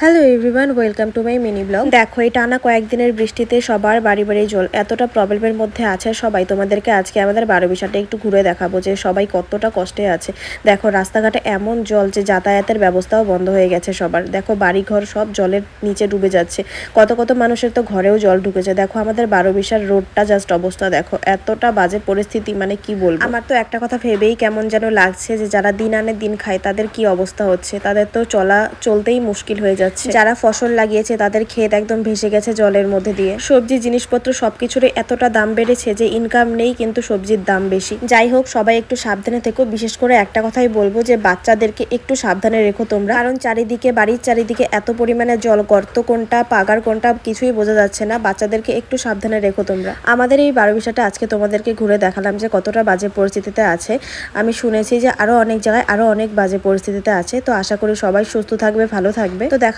Hello everyone, welcome to my mini blog. দেখো, এই টানা কয়েকদিনের বৃষ্টিতে সবার বাড়ি বাড়ি জল, এতটা প্রবলেমের মধ্যে আছে সবাই। তোমাদেরকে আজকে আমাদের 12বিশালটা একটু ঘুরে দেখাবো যে সবাই কতটা কষ্টে আছে। দেখো, রাস্তাঘাটে এমন জল যে যাতায়াতের ব্যবস্থাও বন্ধ হয়ে গেছে সবার। দেখো, বাড়িঘর সব জলের নিচে ডুবে যাচ্ছে। কত কত মানুষের তো ঘরেও জল ঢুকেছে। দেখো, আমাদের 12বিশাল রোডটা জাস্ট অবস্থা দেখো, এতটা বাজে পরিস্থিতি, মানে কি বলবো। আমার তো একটা কথা ভেবেই কেমন যেন লাগছে যে যারা দিন আনে দিন খায় তাদের কি অবস্থা হচ্ছে। তাদের তো চলতেই মুশকিল হয়ে যাচ্ছে। যারা ফসল লাগিয়েছে তাদের ক্ষেত একদম ভেসে গেছে জলের মধ্যে দিয়ে। সবজি জিনিসপত্র সবকিছুরই এতটা দাম বেড়েছে যে ইনকাম নেই, কিন্তু সবজির দাম বেশি। যাই হোক, সবাই একটু সাবধানে থেকো। বিশেষ করে একটা কথাই বলবো যে বাচ্চাদেরকে একটু সাবধানে রেখো তোমরা, কারণ বাড়ির চারিদিকে এত পরিমাণে জল, গর্ত কোনটা পাগার কোনটা কিছুই বোঝা যাচ্ছে না। বাচ্চাদেরকে একটু সাবধানে রেখো তোমরা। আমাদের এই 12বিশালটা আজকে তোমাদেরকে ঘুরে দেখালাম যে কতটা বাজে পরিস্থিতিতে আছে। আমি শুনেছি যে আরো অনেক জায়গায় আরো অনেক বাজে পরিস্থিতিতে আছে। তো আশা করি সবাই সুস্থ থাকবে, ভালো থাকবে। তো